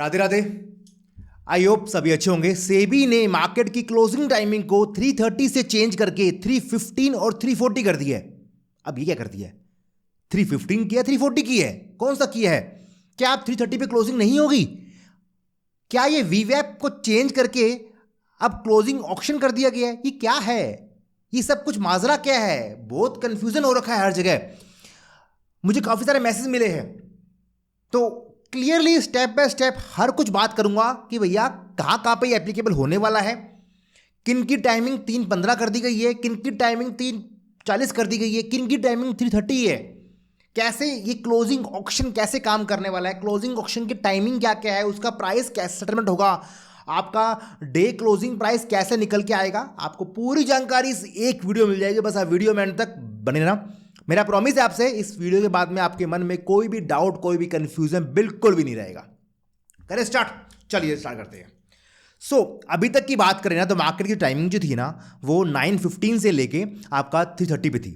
Radhe Radhe. I hope सभी अच्छे होंगे। सेबी ने मार्केट की क्लोजिंग टाइमिंग को 3:30 से चेंज करके 3:15 और 3:40 कर दिया है। अब ये क्या कर दिया है? 3:15 किया, 3:40 की है, कौन सा किया है? क्या आप 3:30 पे क्लोजिंग नहीं होगी? क्या ये वीवैप को चेंज करके अब क्लोजिंग ऑक्शन कर दिया गया है? ये क्या है? ये सब कुछ माजरा क्या है? बहुत कंफ्यूजन हो रखा है हर जगह। मुझे काफी सारे मैसेज मिले हैं, तो क्लियरली स्टेप बाय स्टेप हर कुछ बात करूंगा कि भैया कहाँ कहाँ पे ये एप्लीकेबल होने वाला है, किन की टाइमिंग 3:15 कर दी गई है, किन की टाइमिंग 3:40 कर दी गई है, किन की टाइमिंग 3:30 है, कैसे ये क्लोजिंग ऑक्शन कैसे काम करने वाला है, क्लोजिंग ऑक्शन की टाइमिंग क्या क्या है, उसका प्राइस कैसे सेटलमेंट होगा, आपका डे क्लोजिंग प्राइस कैसे निकल के आएगा। आपको पूरी जानकारी इस एक वीडियो मिल जाएगी। बस आप वीडियो में अंत तक बने रहना। मेरा प्रॉमिस है आपसे, इस वीडियो के बाद में आपके मन में कोई भी डाउट, कोई भी कंफ्यूजन बिल्कुल भी नहीं रहेगा। करें स्टार्ट? चलिए स्टार्ट करते हैं। अभी तक की बात करें ना, तो मार्केट की टाइमिंग जो थी ना, वो 9:15 से लेके आपका 3:30 पे थी।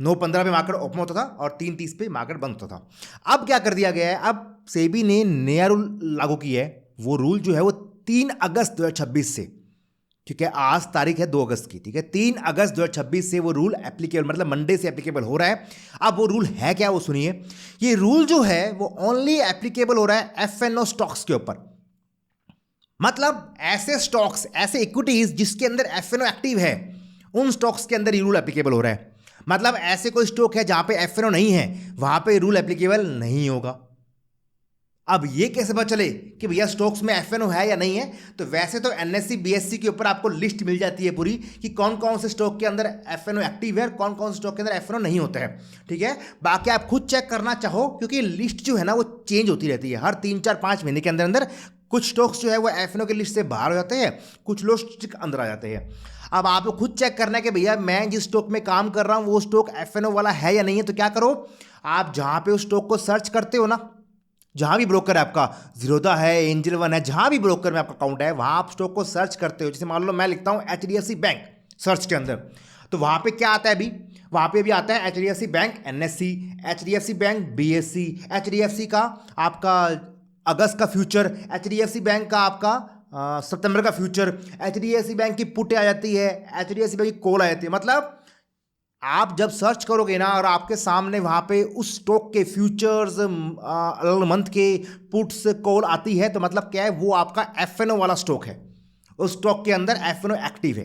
9:15 पे मार्केट ओपन होता था और 3:30 पे मार्केट बंद होता था। अब क्या कर दिया गया है? अब सेबी ने नया रूल लागू किया है। वो रूल जो है वो 3 अगस्त 2026 से, ठीक है, आज तारीख है 2 अगस्त की, ठीक है, 3 अगस्त 2026 से वो रूल एप्लीकेबल, मतलब मंडे से एप्लीकेबल हो रहा है। अब वो रूल है क्या, वो सुनिए। ये रूल जो है वो ओनली एप्लीकेबल हो रहा है एफएनओ स्टॉक्स के ऊपर। मतलब ऐसे स्टॉक्स, ऐसे इक्विटीज जिसके अंदर एफएनओ एक्टिव है, उन स्टॉक्स के अंदर ये रूल एप्लीकेबल हो रहा है। मतलब ऐसे कोई स्टॉक है जहां पे एफएनओ नहीं है, वहां पे रूल एप्लीकेबल नहीं होगा। अब ये कैसे पता चले कि भैया स्टॉक्स में एफएनओ है या नहीं है? तो वैसे तो एनएससी बीएससी के ऊपर आपको लिस्ट मिल जाती है पूरी, कि कौन कौन से स्टॉक के अंदर एफएनओ एक्टिव है और कौन कौन से स्टॉक के अंदर एफएनओ नहीं होता है, ठीक है। बाकी आप खुद चेक करना चाहो, क्योंकि लिस्ट जो है ना वो चेंज होती रहती है हर 3-4-5 महीने के अंदर अंदर। कुछ स्टॉक्स जो है वो एफएनओ की लिस्ट से बाहर हो जाते हैं, कुछ लोग अंदर आ जाते हैं। अब आपको खुद चेक करना है कि भैया मैं जिस स्टॉक में काम कर रहा हूँ वो स्टॉक एफएनओ वाला है या नहीं है। तो क्या करो, आप जहां पे उस स्टॉक को सर्च करते हो ना, जहां भी ब्रोकर है आपका, जीरोधा है, एंजल वन है, जहां भी ब्रोकर में आपका अकाउंट है, वहां आप स्टॉक को सर्च करते हो। जैसे मान लो मैं लिखता हूं एचडीएफसी बैंक सर्च के अंदर, तो वहां पे क्या आता है? अभी वहां पे भी आता है HDFC bank NSC, HDFC bank BSc, HDFC का आपका अगस्त का फ्यूचर, एचडीएफसी बैंक का आपका सितंबर का फ्यूचर, एचडीएफसी बैंक की पुट आ जाती है, एचडीएफसी बैंक की कॉल आ जाती है। मतलब आप जब सर्च करोगे ना और आपके सामने वहां पे उस स्टॉक के फ्यूचर्स, अलग मंथ के पुट्स कॉल आती है, तो मतलब क्या है? वो आपका एफएनओ वाला स्टॉक है, उस स्टॉक के अंदर एफएनओ एक्टिव है,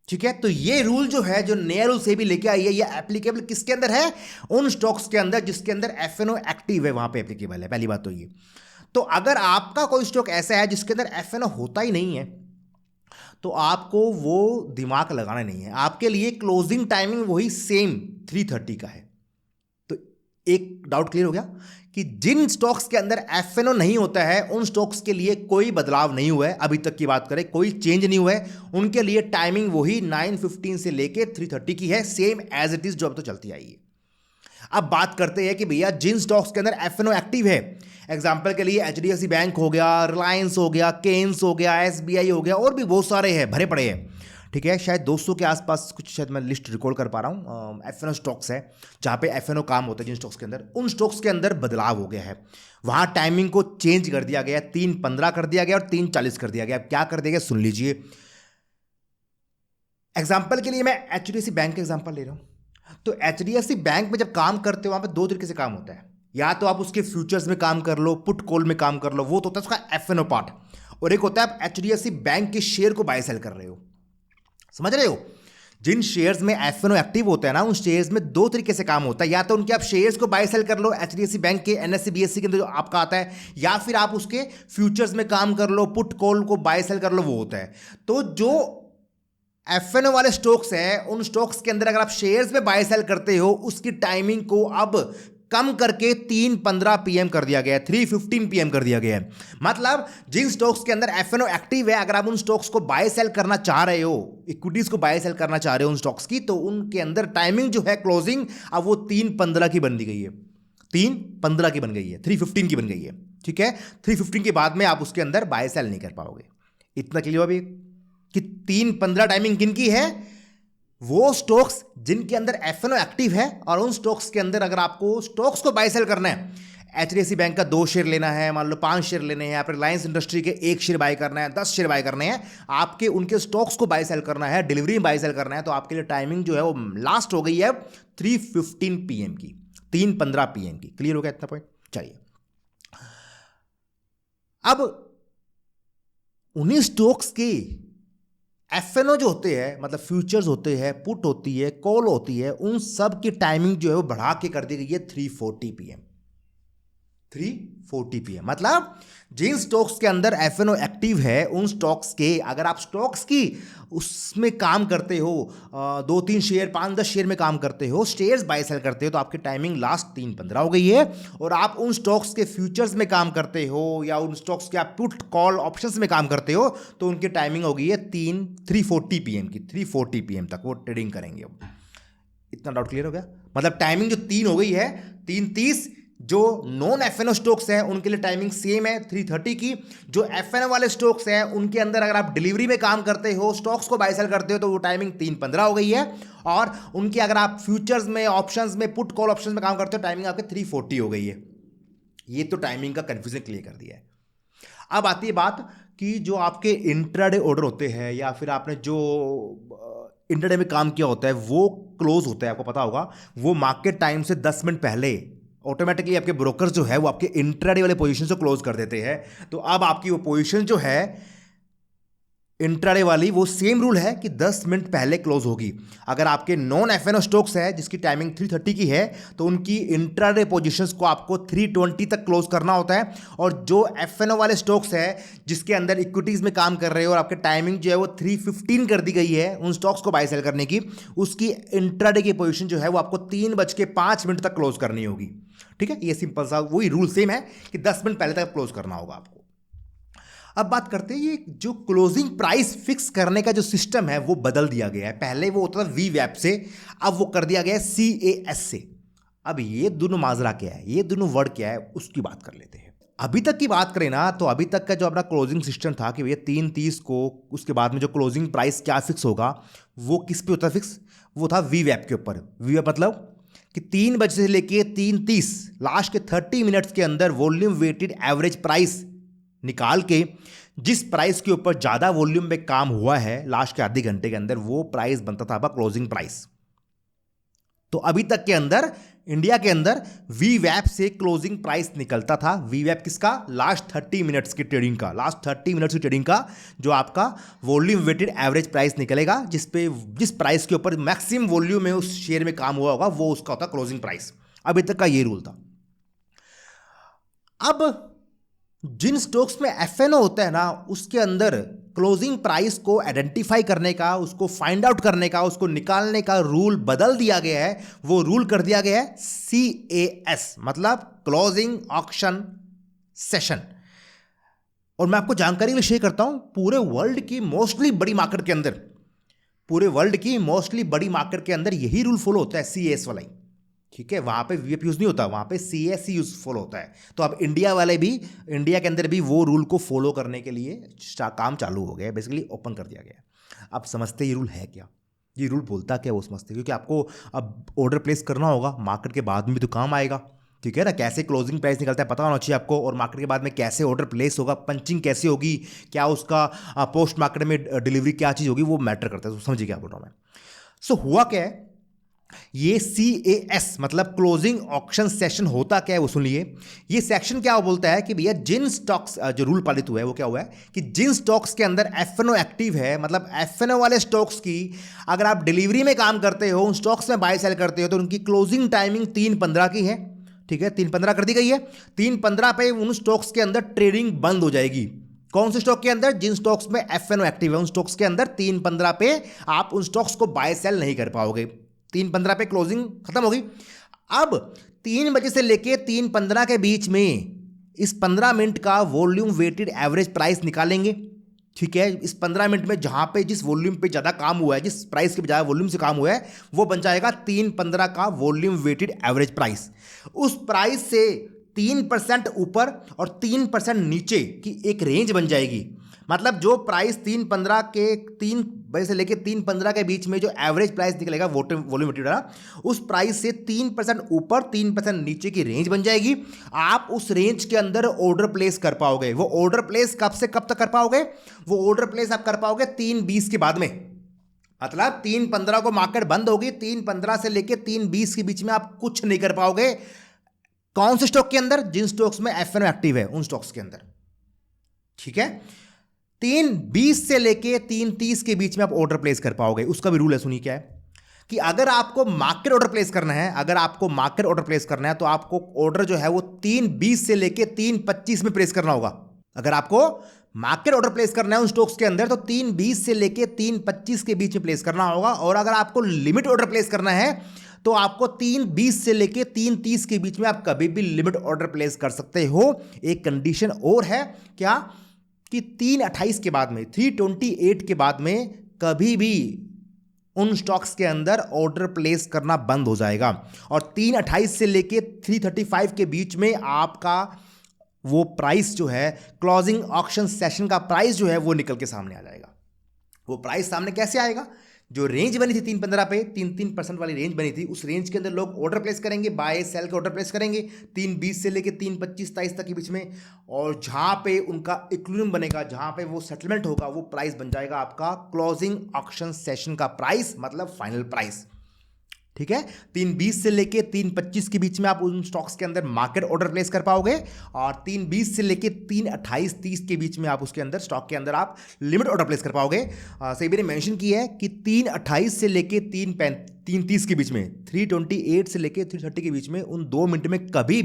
ठीक है। तो ये रूल जो है, जो नया रूल से भी लेके आई है, ये एप्लीकेबल किसके अंदर है? उन स्टॉक्स के अंदर जिसके अंदर एफएनओ एक्टिव है, वहां पे एप्लीकेबल है। पहली बात तो ये। तो अगर आपका कोई स्टॉक ऐसा है जिसके अंदर एफएनओ होता ही नहीं है, तो आपको वो दिमाग लगाना नहीं है। आपके लिए क्लोजिंग टाइमिंग वही सेम 3:30 का है। तो एक डाउट क्लियर हो गया कि जिन स्टॉक्स के अंदर एफएनओ नहीं होता है, उन स्टॉक्स के लिए कोई बदलाव नहीं हुआ है। अभी तक की बात करें, कोई चेंज नहीं हुआ है। उनके लिए टाइमिंग वही 9:15 से लेके 3:30 की है, सेम एज इट इज जो अब तो चलती आई है। अब बात करते हैं कि भैया जिन स्टॉक्स के अंदर एफएनओ एक्टिव है, एग्जांपल के लिए एचडीएफसी बैंक हो गया, रिलायंस हो गया, केन्स हो गया, एसबीआई हो गया, और भी बहुत सारे हैं, भरे पड़े हैं, ठीक है। शायद 200 के आसपास कुछ, शायद मैं लिस्ट रिकॉर्ड कर पा रहा हूँ, एफएनओ स्टॉक्स है जहाँ पे एफएनओ काम होता है। जिन स्टॉक्स के अंदर, उन स्टॉक्स के अंदर बदलाव हो गया है, वहाँ टाइमिंग को चेंज कर दिया गया, 3:15 कर दिया गया और 3:40 कर दिया गया। अब क्या कर दिया गया, सुन लीजिए। एग्जाम्पल के लिए मैं एचडीएफसी बैंक का एग्जाम्पल ले रहा हूँ। तो एचडीएफसी बैंक में जब काम करते हो, वहां पे 2 तरीके से काम होता है। या तो आप उसके फ्यूचर्स में काम कर लो, पुट कॉल में काम कर लो, वो तो होता है उसका एफएनओ पार्ट। और एक होता है आप एचडीएफसी बैंक के शेयर को बाय सेल कर रहे हो। समझ रहे हो? जिन शेयर्स में एफएनओ एक्टिव होता है ना, उन शेयर्स में 2 तरीके से काम होता है। या तो उनके आप शेयर्स को बाय सेल कर लो, एचडीएफसी बैंक के एनएससी बीएससी के अंदर जो आपका आता है, या फिर आप उसके फ्यूचर्स में काम कर लो, पुट कॉल को बाय सेल कर लो, वो होता है। तो जो एफएनओ वाले स्टॉक्स है, उन स्टॉक्स के अंदर अगर आप शेयर्स में बाय सेल करते हो, उसकी टाइमिंग को अब कम करके 3:15 पीएम कर दिया गया है, 3:15 पीएम कर दिया गया है। मतलब जिन स्टॉक्स के अंदर एफएनओ एक्टिव है, अगर आप उन स्टॉक्स को बाय सेल करना चाह रहे हो, इक्विटीज को बाय सेल करना चाह रहे हो उन स्टॉक्स की, तो उनके अंदर टाइमिंग जो है क्लोजिंग, अब वो 3:15 की बन दी गई है, 3:15 की बन गई है, 3:15 की बन गई है, ठीक है। 3:15 के बाद में आप उसके अंदर बाय सेल नहीं कर पाओगे। इतना क्लियर अभी कि 3:15 टाइमिंग किन की है? वो स्टॉक्स जिनके अंदर एफएनओ एक्टिव है, और उन स्टॉक्स के अंदर अगर आपको स्टॉक्स को बाय सेल करना है, HDFC बैंक का 2 शेयर लेना है, मान लो 5 शेयर लेने हैं, फिर रिलायंस इंडस्ट्री के 1 शेयर बाय करना है, 10 शेयर बाय करने हैं, आपके उनके स्टॉक्स को बाय सेल करना है, डिलीवरी में बाय सेल करना है, तो आपके लिए टाइमिंग जो है वो लास्ट हो गई है 3:15 PM की, 3:15 PM की। क्लियर हो गया इतना पॉइंट? चलिए, अब उन्हीं स्टॉक्स के FNO जो होते हैं, मतलब फ्यूचर्स होते हैं, पुट होती है, कॉल होती है, उन सब की टाइमिंग जो है वो बढ़ा के कर दी गई है 3:40 PM। 3:40 PM मतलब जिन स्टॉक्स के अंदर FNO एक्टिव है, उन स्टॉक्स के, अगर आप स्टॉक्स की उसमें काम करते हो, 2-3 शेयर, 5-10 शेयर में काम करते हो, शेयर्स बाय सेल करते हो, तो आपकी टाइमिंग लास्ट 3:15 हो गई है। और आप उन स्टॉक्स के फ्यूचर्स में काम करते हो या उन स्टॉक्स के आप पुट कॉल ऑप्शंस में काम करते हो, तो उनकी टाइमिंग हो गई है 3:40 PM की। 3:40 PM तक वो ट्रेडिंग करेंगे। इतना डाउट क्लियर हो गया? मतलब टाइमिंग जो 3 हो गई है, 3:30। जो नॉन FNO स्टॉक्स हैं उनके लिए टाइमिंग सेम है 3:30 की। जो FNO वाले स्टॉक्स हैं उनके अंदर अगर आप डिलीवरी में काम करते हो, स्टॉक्स को बाय सेल करते हो, तो वो टाइमिंग 3:15 हो गई है। और उनकी अगर आप फ्यूचर्स में, ऑप्शंस में, पुट कॉल ऑप्शंस में काम करते हो, टाइमिंग आपके 3:40 हो गई है। ये तो टाइमिंग का कंफ्यूजन क्लियर कर दिया है। अब आती है बात कि जो आपके इंट्राडे ऑर्डर होते हैं या फिर आपने जो इंट्राडे में काम किया होता है वो क्लोज होता है, आपको पता होगा, वो मार्केट टाइम से 10 मिनट पहले ऑटोमेटिकली आपके ब्रोकर जो है वो आपके इंट्राडे वाले पोजीशन को क्लोज कर देते हैं। तो अब आपकी वो पोजीशन जो है इंट्राडे वाली, वो सेम रूल है कि 10 मिनट पहले क्लोज होगी। अगर आपके नॉन FNO स्टॉक्स है जिसकी टाइमिंग 3:30 की है, तो उनकी इंट्राडे पोजीशंस को आपको 3:20 तक क्लोज करना होता है। और जो FNO वाले स्टॉक्स है जिसके अंदर इक्विटीज में काम कर रहे हो और आपके टाइमिंग जो है वो 3:15 कर दी गई है उन स्टॉक्स को बाय सेल करने की, उसकी इंट्राडे की पोजीशन जो है वो आपको 3:05 तक क्लोज करनी होगी। ठीक है, ये सिंपल सा वही रूल सेम है कि 10 मिनट पहले तक क्लोज करना होगा आपको। अब बात करते हैं, ये जो क्लोजिंग प्राइस फिक्स करने का जो सिस्टम है वो बदल दिया गया है। पहले वो होता था VWAP से, अब वो कर दिया गया है CAS से। अब ये दोनों माजरा क्या है, ये दोनों वर्ड क्या है, उसकी बात कर लेते हैं। अभी तक की बात करें ना, तो अभी तक का जो अपना क्लोजिंग सिस्टम था कि भैया 3:30 को, उसके बाद में जो क्लोजिंग प्राइस क्या फिक्स होगा, वो किस पे होता है फिक्स, वो था VWAP के ऊपर। VWAP मतलब कि 3 बजे से लेके 3:30 लास्ट के 30 मिनट्स के अंदर वॉल्यूम वेटेड एवरेज प्राइस निकाल के जिस प्राइस के ऊपर ज़्यादा वॉल्यूम में काम हुआ है लास्ट के आधे घंटे के अंदर, वो प्राइस बनता था आपका क्लोजिंग प्राइस। तो अभी तक के अंदर इंडिया के अंदर VWAP से क्लोजिंग प्राइस निकलता था। VWAP किसका? लास्ट 30 मिनट्स की ट्रेडिंग का, लास्ट 30 मिनट्स की ट्रेडिंग का जो आपका वॉल्यूम वेटेड एवरेज प्राइस निकलेगा, जिस प्राइस के ऊपर मैक्सिमम वॉल्यूम में उस शेयर में काम हुआ होगा, वो उसका होता क्लोजिंग प्राइस। अभी तक का ये रूल था। अब जिन स्टॉक्स में FNO होता है ना, उसके अंदर क्लोजिंग प्राइस को आइडेंटिफाई करने का, उसको फाइंड आउट करने का, उसको निकालने का रूल बदल दिया गया है। वो रूल कर दिया गया है CAS, मतलब क्लोजिंग ऑक्शन सेशन। और मैं आपको जानकारी के लिए शेयर करता हूं, पूरे वर्ल्ड की मोस्टली बड़ी मार्केट के अंदर, पूरे वर्ल्ड की मोस्टली बड़ी मार्केट के अंदर यही रूल फॉलो होता है, CAS वाला ही। ठीक है, वहाँ पे VWAP यूज़ नहीं होता, वहाँ पे CAS यूज़ फॉलो होता है। तो अब इंडिया वाले भी, इंडिया के अंदर भी वो रूल को फॉलो करने के लिए काम चालू हो गया है, बेसिकली ओपन कर दिया गया है। अब समझते ये रूल है क्या, ये रूल बोलता क्या, वो समझते, क्योंकि आपको अब ऑर्डर प्लेस करना होगा, मार्केट के बाद में भी तो काम आएगा। ठीक है ना, कैसे क्लोजिंग प्राइस निकलता है पता होना चाहिए आपको, और मार्केट के बाद में कैसे ऑर्डर प्लेस होगा, पंचिंग कैसे होगी, क्या उसका पोस्ट मार्केट में डिलीवरी क्या चीज़ होगी, वो मैटर करता है। तो समझिए क्या बोल रहा हूँ मैं। सो हुआ क्या है, ये CAS मतलब क्लोजिंग ऑक्शन सेशन होता क्या है वो सुनिए। ये सेक्शन क्या बोलता है कि भैया जिन स्टॉक्स, जो रूल पालित हुआ है वो क्या हुआ है कि जिन स्टॉक्स के अंदर FNO एक्टिव है, मतलब FNO वाले स्टॉक्स की अगर आप डिलीवरी में काम करते हो, उन स्टॉक्स में बाय सेल करते हो, तो उनकी क्लोजिंग टाइमिंग 3:15 की है। ठीक है, 3:15 कर दी गई है। 3:15 पे उन स्टॉक्स के अंदर ट्रेडिंग बंद हो जाएगी। कौन से स्टॉक के अंदर? जिन स्टॉक्स में FNO एक्टिव है, उन स्टॉक्स के अंदर 3:15 पे आप उन स्टॉक्स को बाय सेल नहीं कर पाओगे। 3:15 पे क्लोजिंग खत्म होगी। अब 3 बजे से लेके 3:15 के बीच में इस 15 मिनट का वॉल्यूम वेटेड एवरेज प्राइस निकालेंगे। ठीक है, इस 15 मिनट में जहां पे जिस वॉल्यूम पे ज़्यादा काम हुआ है, जिस प्राइस के बजाय वॉल्यूम से काम हुआ है, वो बन जाएगा 3:15 का वॉल्यूम वेटेड एवरेज प्राइस। उस प्राइस से 3% ऊपर और 3% नीचे की एक रेंज बन जाएगी। मतलब जो प्राइस 3.15 के 3 बजे से लेके 3.15 के बीच में जो एवरेज प्राइस निकलेगा वॉल्यूमेट्री वाला, उस प्राइस से 3% ऊपर 3% नीचे की रेंज बन जाएगी। आप उस रेंज के अंदर ऑर्डर प्लेस कर पाओगे। वो ऑर्डर प्लेस कब से कब तक कर पाओगे? वो ऑर्डर प्लेस आप कर पाओगे 3:20 के बाद में। मतलब 3.15 को मार्केट बंद होगी, 3.15 से लेके 3:20 के बीच में आप कुछ नहीं कर पाओगे। कौन से स्टॉक के अंदर? जिन स्टॉक्स में एफएनओ एक्टिव है उन स्टॉक्स के अंदर, ठीक है। 3:20 से लेके 3:30 के बीच में आप ऑर्डर प्लेस कर पाओगे। उसका भी रूल है, सुनिए क्या है कि अगर आपको मार्केट ऑर्डर प्लेस करना है, अगर आपको मार्केट ऑर्डर प्लेस करना है तो आपको ऑर्डर जो है वो 3:20 से लेके 3:25 में प्लेस करना होगा। अगर आपको मार्केट ऑर्डर प्लेस करना है उन स्टॉक्स के अंदर तो 3:20 से लेके 3:25 के बीच में प्लेस करना होगा। और अगर आपको लिमिट ऑर्डर प्लेस करना है तो आपको 3:20 से लेके 3:30 के बीच में आप कभी भी लिमिट ऑर्डर प्लेस कर सकते हो। एक कंडीशन और है, क्या कि 3:28 के बाद में, 3:28 के बाद में कभी भी उन स्टॉक्स के अंदर ऑर्डर प्लेस करना बंद हो जाएगा। और 3:28 से लेके 3:35 के बीच में आपका वो प्राइस जो है, क्लोजिंग ऑक्शन सेशन का प्राइस जो है वो निकल के सामने आ जाएगा। वो प्राइस सामने कैसे आएगा? जो रेंज बनी थी 3.15 पे, 3% वाली रेंज बनी थी, उस रेंज के अंदर लोग ऑर्डर प्लेस करेंगे, बाय सेल के ऑर्डर प्लेस करेंगे 3:20 से लेके 3:25-23 तक के बीच में। और जहां पे उनका इक्विलिब्रियम बनेगा, जहां पे वो सेटलमेंट होगा, वो प्राइस बन जाएगा आपका क्लोजिंग ऑक्शन सेशन का प्राइस, मतलब फाइनल प्राइस, ठीक है। 3:20 से लेके 3:25 के बीच में आप उन स्टॉक्स के अंदर मार्केट ऑर्डर प्लेस कर पाओगे। और 3:20 से लेके 3:28-30 के बीच में आप उसके अंदर स्टॉक के अंदर आप लिमिट ऑर्डर प्लेस कर पाओगे। सही मैंने मेंशन किया है कि 3:28 से लेके 3:30 के बीच में, 3:28 से लेके 3:30 के बीच में, उन 2 मिनट में कभी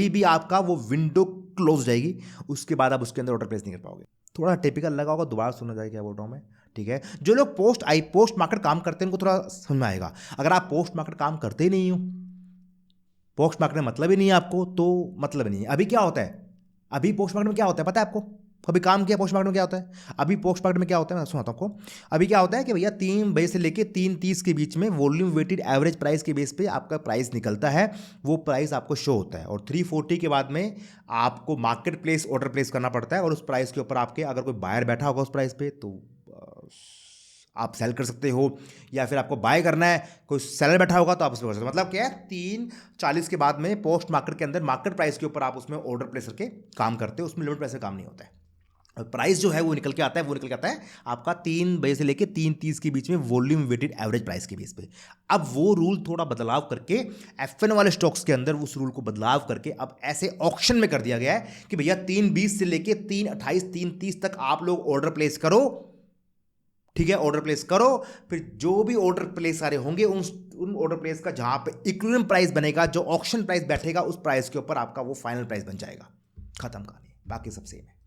भी आपका वो विंडो क्लोज हो जाएगी। उसके बाद आप उसके अंदर ऑर्डर प्लेस नहीं कर पाओगे। थोड़ा टिपिकल लगा होगा, दोबारा सुनना जाए क्या बोल रहा हूँ मैं, ठीक है। जो लोग पोस्ट मार्केट काम करते हैं उनको थोड़ा समझ में आएगा। अगर आप पोस्ट मार्केट काम करते ही नहीं हो, पोस्ट मार्केट में मतलब ही नहीं है आपको, तो मतलब नहीं है। अभी क्या होता है, अभी पोस्ट मार्केट में क्या होता है पता है आपको? कभी काम किया पोस्ट मार्केट में क्या होता है? अभी पोस्ट मार्केट में क्या होता है मैं सुनाता हूँ आपको। अभी क्या होता है कि भैया 3 बजे से लेके 3:30 के बीच में वॉल्यूम वेटेड एवरेज प्राइस के बेस पे आपका प्राइस निकलता है। वो प्राइस आपको शो होता है और 3:40 के बाद में आपको मार्केट प्लेस ऑर्डर प्लेस करना पड़ता है। और उस प्राइस के ऊपर आपके अगर कोई बायर बैठा होगा उस प्राइस पे तो आप सेल कर सकते हो, या फिर आपको बाय करना है, कोई सेलर बैठा होगा तो आप उसमें कर सकते हो। मतलब क्या है, 3:40 के बाद में पोस्ट मार्केट के अंदर मार्केट प्राइस के ऊपर आप उसमें ऑर्डर प्लेस करके काम करते हो। उसमें लिमिट प्राइस का काम नहीं होता है। प्राइस जो है वो निकल के आता है, आपका 3 बजे से लेके 3:30 के बीच में वॉल्यूम वेटेड एवरेज प्राइस के बेस पे। अब वो रूल थोड़ा बदलाव करके एफएन वाले स्टॉक्स के अंदर उस रूल को बदलाव करके अब ऐसे ऑक्शन में कर दिया गया है कि भैया 3:20 से लेके 3:28 3:30 तक आप लोग ऑर्डर प्लेस करो, ठीक है। ऑर्डर प्लेस करो, फिर जो भी ऑर्डर प्लेस आ रहे होंगे उन ऑर्डर प्लेस का जहां पे इक्विलिब्रियम प्राइस बनेगा, जो ऑक्शन प्राइस बैठेगा, उस प्राइस के ऊपर आपका वो फाइनल प्राइस बन जाएगा। खत्म कहानी, बाकी सब सेम है।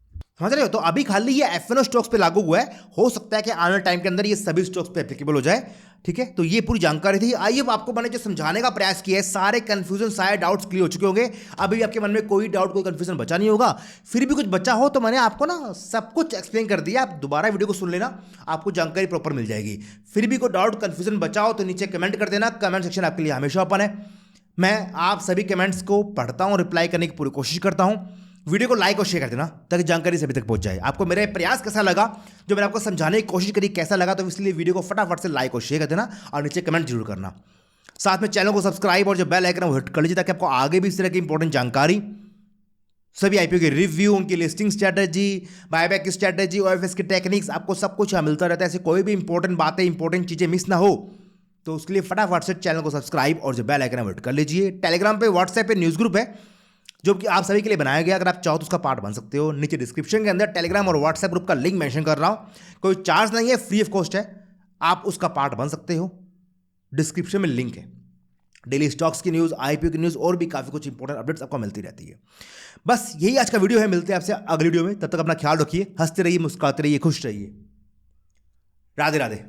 समझ रहे हो? तो अभी खाली ये एफएनओ स्टॉक्स पे लागू हुआ है, हो सकता है कि आने वाले टाइम के अंदर ये सभी स्टॉक्स पे एप्लीकेबल हो जाए, ठीक है। तो ये पूरी जानकारी थी। आइए अब आपको मैंने जो समझाने का प्रयास किया है, सारे कंफ्यूजन, सारे डाउट्स क्लियर हो चुके होंगे। अभी भी आपके मन में कोई डाउट, कोई कंफ्यूजन बचा नहीं होगा। फिर भी कुछ बचा हो तो मैंने आपको ना सब कुछ एक्सप्लेन कर दिया। आप दोबारा वीडियो को सुन लेना, आपको जानकारी प्रॉपर मिल जाएगी। फिर भी कोई डाउट, कंफ्यूजन बचा हो तो नीचे कमेंट कर देना। कमेंट सेक्शन आपके लिए हमेशा ओपन है। मैं आप सभी कमेंट्स को पढ़ता हूँ, रिप्लाई करने की पूरी कोशिश करता हूँ। वीडियो को लाइक और शेयर कर देना ताकि जानकारी सभी तक पहुंच जाए। आपको मेरा प्रयास कैसा लगा, जो मैंने आपको समझाने की कोशिश करी, कैसा लगा, तो इसलिए वीडियो को फटाफट से लाइक और शेयर कर देना और नीचे कमेंट जरूर करना। साथ में चैनल को सब्सक्राइब और जो बेल आइकन है वो हिट कर लीजिए ताकि आपको आगे भी इस तरह की इंपॉर्टेंट जानकारी, सभी आईपीओ की रिव्यू, उनकी लिस्टिंग स्ट्रैटेजी, बायबैक की स्ट्रैटेजी, ओएफएस की टेक्निक्स, आपको सब कुछ यहाँ मिलता रहता है। ऐसे कोई भी इंपॉर्टेंट बातें, इंपॉर्टेंट चीज़ें मिस ना हो तो उसके लिए फटाफट से चैनल को सब्सक्राइब और जो बेल आइकन है वो हिट कर लीजिए। टेलीग्राम पे, व्हाट्सएप पे न्यूज़ ग्रुप है जो कि आप सभी के लिए बनाया गया। अगर आप चाहो तो उसका पार्ट बन सकते हो। नीचे डिस्क्रिप्शन के अंदर टेलीग्राम और व्हाट्सएप ग्रुप का लिंक मेंशन कर रहा हूं। कोई चार्ज नहीं है, फ्री ऑफ कॉस्ट है। आप उसका पार्ट बन सकते हो। डिस्क्रिप्शन में लिंक है। डेली स्टॉक्स की न्यूज़, आईपीओ की न्यूज़ और भी काफ़ी कुछ इंपॉर्टेंट अपडेट्स आपको मिलती रहती है। बस यही आज का वीडियो है। मिलते हैं आपसे अगली वीडियो में। तब तक अपना ख्याल रखिए, हंसते रहिए, मुस्कुराते रहिए, खुश रहिए। राधे राधे।